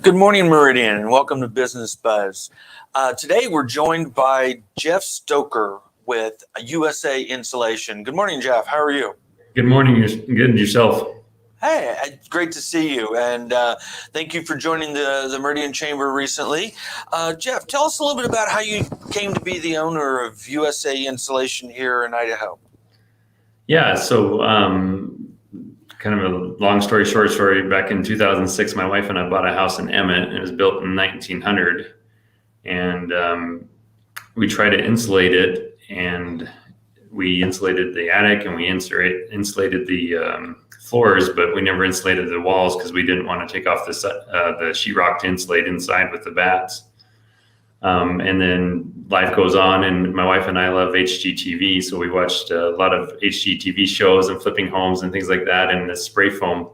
Good morning, Meridian, and welcome to Business Buzz. Today, we're joined by Jeff Stoker with USA Insulation. Good morning, Jeff. How are you? Good morning. Good, and yourself? Hey, great to see you, and thank you for joining the Meridian Chamber recently. Jeff, tell us a little bit about how you came to be the owner of USA Insulation here in Idaho. Yeah, so kind of a long story, short story. Back in 2006, my wife and I bought a house in Emmett. It was built in 1900, and we tried to insulate it, and we insulated the attic, and we insulated the floors, but we never insulated the walls because we didn't want to take off the sheetrock to insulate inside with the bats. And then life goes on, and my wife and I love HGTV, so we watched a lot of HGTV shows and flipping homes and things like that. And the spray foam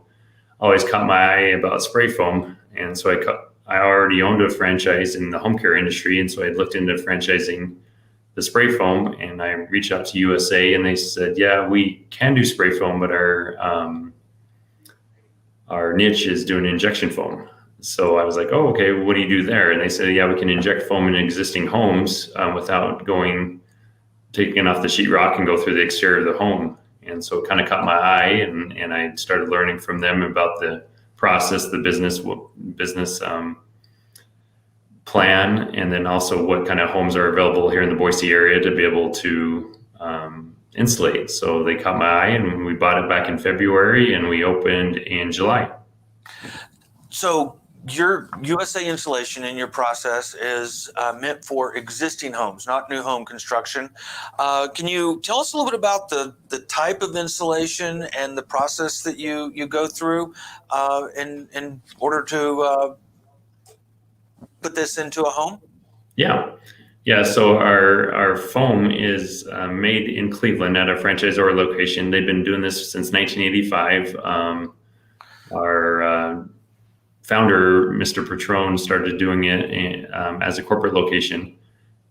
always caught my eye about spray foam, and so I already owned a franchise in the home care industry, and so I looked into franchising the spray foam, and I reached out to USA, and they said, "Yeah, we can do spray foam, but our niche is doing injection foam." So I was like, "Oh, okay. What do you do there?" And they said, "Yeah, we can inject foam in existing homes without taking off the sheetrock and go through the exterior of the home." And so it kind of caught my eye, and I started learning from them about the process, the business plan, and then also what kind of homes are available here in the Boise area to be able to insulate. So they caught my eye, and we bought it back in February, and we opened in July. So your USA Insulation in your process is meant for existing homes, not new home construction. Can you tell us a little bit about the type of insulation and the process that you go through in order to put this into a home? Yeah. So our foam is made in Cleveland at our franchisor location. They've been doing this since 1985. Our founder, Mr. Patrone, started doing it as a corporate location.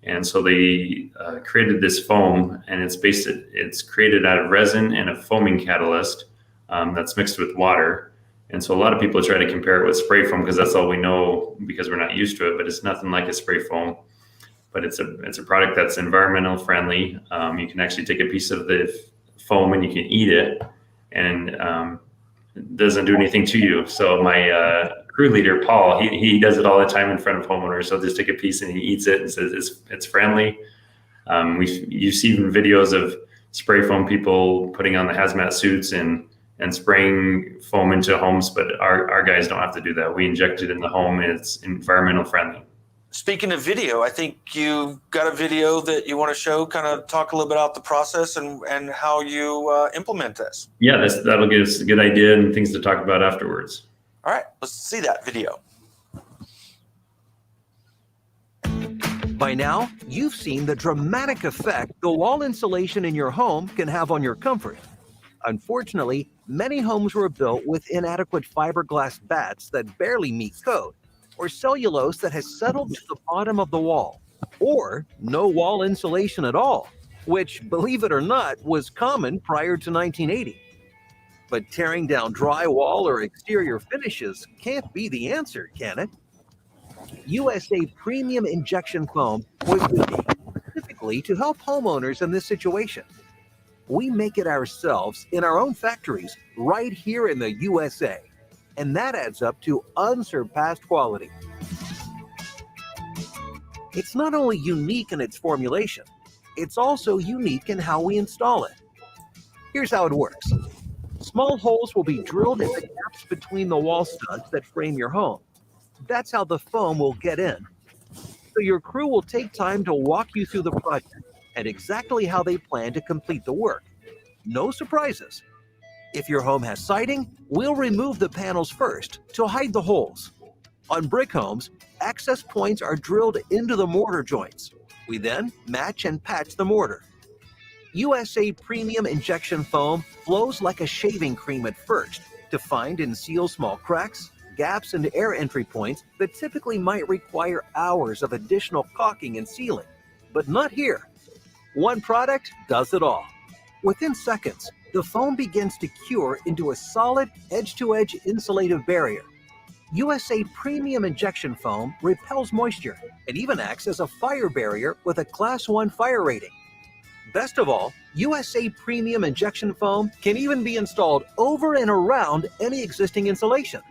And so they created this foam, and it's created out of resin and a foaming catalyst that's mixed with water. And so a lot of people try to compare it with spray foam because that's all we know because we're not used to it, but it's nothing like a spray foam. But it's a product that's environmental friendly. You can actually take a piece of the foam and you can eat it, and it doesn't do anything to you. So my crew leader, Paul, he does it all the time in front of homeowners. So just take a piece and he eats it and says it's friendly. You've seen videos of spray foam people putting on the hazmat suits and spraying foam into homes, but our guys don't have to do that. We inject it in the home, and it's environmental friendly. Speaking of video, I think you've got a video that you want to show, kind of talk a little bit about the process and how you implement this. Yeah, that'll give us a good idea and things to talk about afterwards. All right, let's see that video. By now, you've seen the dramatic effect the wall insulation in your home can have on your comfort. Unfortunately, many homes were built with inadequate fiberglass bats that barely meet code, or cellulose that has settled to the bottom of the wall, or no wall insulation at all, which, believe it or not, was common prior to 1980. But tearing down drywall or exterior finishes can't be the answer, can it? USA Premium Injection Foam was unique specifically to help homeowners in this situation. We make it ourselves in our own factories right here in the USA, and that adds up to unsurpassed quality. It's not only unique in its formulation, it's also unique in how we install it. Here's how it works. Small holes will be drilled in the gaps between the wall studs that frame your home. That's how the foam will get in. So your crew will take time to walk you through the project and exactly how they plan to complete the work. No surprises. If your home has siding, we'll remove the panels first to hide the holes. On brick homes, access points are drilled into the mortar joints. We then match and patch the mortar. USA Premium Injection Foam flows like a shaving cream at first to find and seal small cracks, gaps, and air entry points that typically might require hours of additional caulking and sealing. But not here. One product does it all. Within seconds, the foam begins to cure into a solid edge-to-edge insulative barrier. USA Premium Injection Foam repels moisture and even acts as a fire barrier with a Class 1 fire rating. Best of all, USA Premium Injection Foam can even be installed over and around any existing insulation.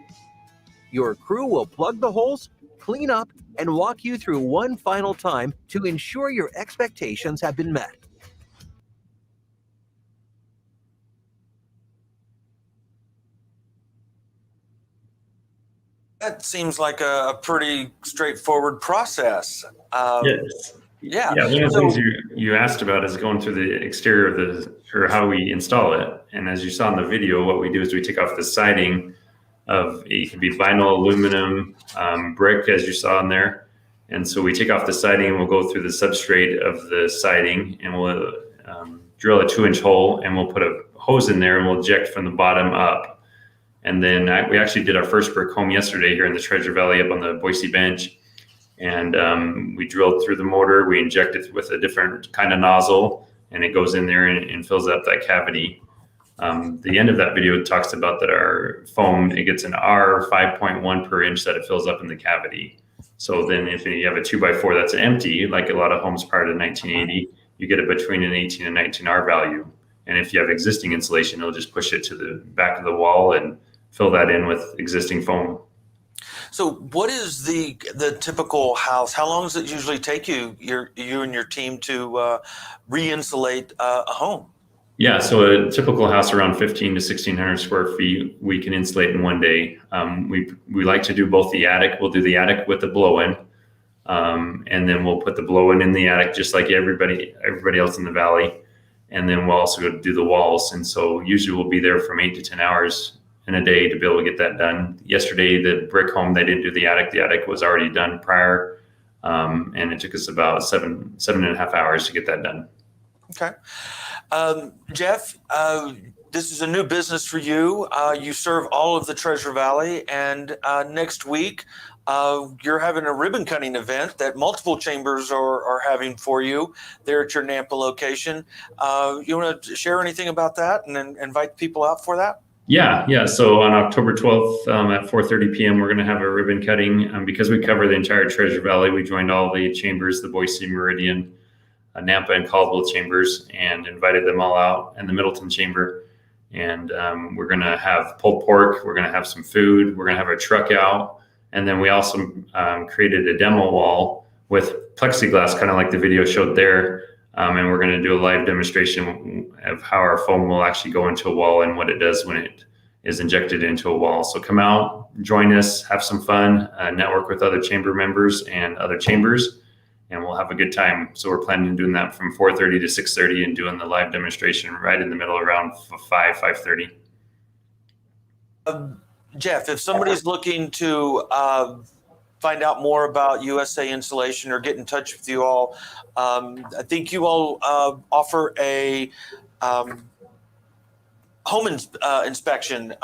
Your crew will plug the holes, clean up, and walk you through one final time to ensure your expectations have been met. That seems like a pretty straightforward process. Yes. Yeah. Yeah, one of the So- things you asked about is going through the exterior of or how we install it. And as you saw in the video, what we do is we take off the siding of, it can be vinyl, aluminum, brick, as you saw in there. And so we take off the siding and we'll go through the substrate of the siding and we'll drill a 2-inch hole and we'll put a hose in there and we'll eject from the bottom up. And then we actually did our first brick home yesterday here in the Treasure Valley up on the Boise Bench. And we drilled through the mortar, we inject it with a different kind of nozzle and it goes in there and fills up that cavity. The end of that video talks about that our foam, it gets an R 5.1 per inch that it fills up in the cavity. So then if you have a 2x4 that's empty, like a lot of homes prior to 1980, you get it between an 18 and 19 R value. And if you have existing insulation, it'll just push it to the back of the wall and fill that in with existing foam. So what is the typical house? How long does it usually take you and your team to re-insulate a home? Yeah, so a typical house around 15 to 1600 square feet, we can insulate in one day. We like to do both the attic. We'll do the attic with the blow-in, and then we'll put the blow-in in the attic just like everybody else in the valley. And then we'll also go do the walls. And so usually we'll be there from 8 to 10 hours in a day to be able to get that done. Yesterday, the brick home, they didn't do the attic. The attic was already done prior, and it took us about seven and a half hours to get that done. Okay. Jeff, this is a new business for you. You serve all of the Treasure Valley, and next week you're having a ribbon cutting event that multiple chambers are having for you there at your Nampa location. You want to share anything about that and then invite people out for that? Yeah. So on October 12th at 4:30 p.m., we're going to have a ribbon cutting. Because we cover the entire Treasure Valley, we joined all the chambers, the Boise, Meridian, Nampa, and Caldwell chambers, and invited them all out, and the Middleton chamber. And we're going to have pulled pork. We're going to have some food. We're going to have a truck out. And then we also created a demo wall with plexiglass, kind of like the video showed there. And we're going to do a live demonstration of how our foam will actually go into a wall and what it does when it is injected into a wall. So come out, join us, have some fun, network with other chamber members and other chambers, and we'll have a good time. So we're planning on doing that from 4:30 to 6:30 and doing the live demonstration right in the middle around 5:30. Jeff, if somebody's looking to find out more about USA Insulation or get in touch with you all, I think you all offer a home inspection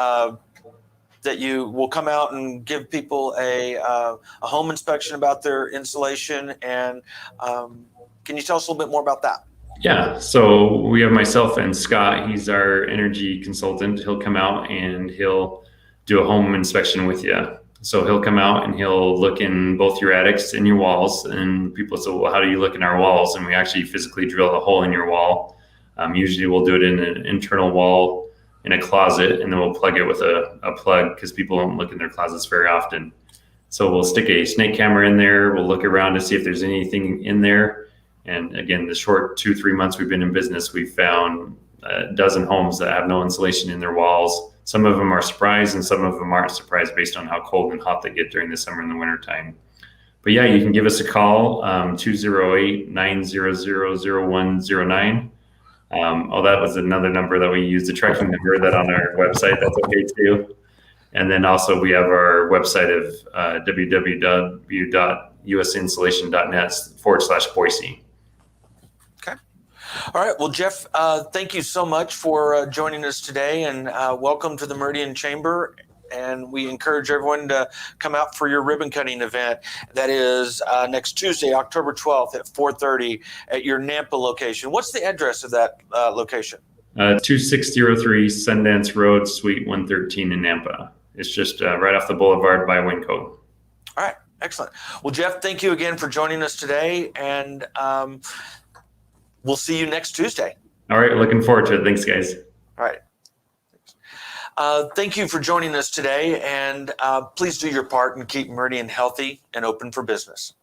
that you will come out and give people a home inspection about their insulation. And can you tell us a little bit more about that? Yeah, so we have myself and Scott. He's our energy consultant. He'll come out and he'll do a home inspection with you. So he'll come out and he'll look in both your attics and your walls. And people say, well, how do you look in our walls? And we actually physically drill a hole in your wall. Usually we'll do it in an internal wall in a closet, and then we'll plug it with a plug because people don't look in their closets very often. So we'll stick a snake camera in there. We'll look around to see if there's anything in there. And again, the short 2-3 months we've been in business, we've found a dozen homes that have no insulation in their walls. Some of them are surprised and some of them aren't surprised based on how cold and hot they get during the summer and the winter time. But yeah, you can give us a call, 208-900-0109. That was another number that we used, the tracking number that on our website. That's okay too. And then also we have our website of www.usinsulation.net/Boise. All right. Well, Jeff, thank you so much for joining us today, and welcome to the Meridian Chamber. And we encourage everyone to come out for your ribbon cutting event. That is next Tuesday, October 12th at 4:30 at your Nampa location. What's the address of that location? 2603 Sundance Road, Suite 113 in Nampa. It's just right off the boulevard by Winco. All right, excellent. Well, Jeff, thank you again for joining us today, and we'll see you next Tuesday. All right, looking forward to it. Thanks, guys. All right. Thank you for joining us today, and please do your part and keep Meridian healthy and open for business.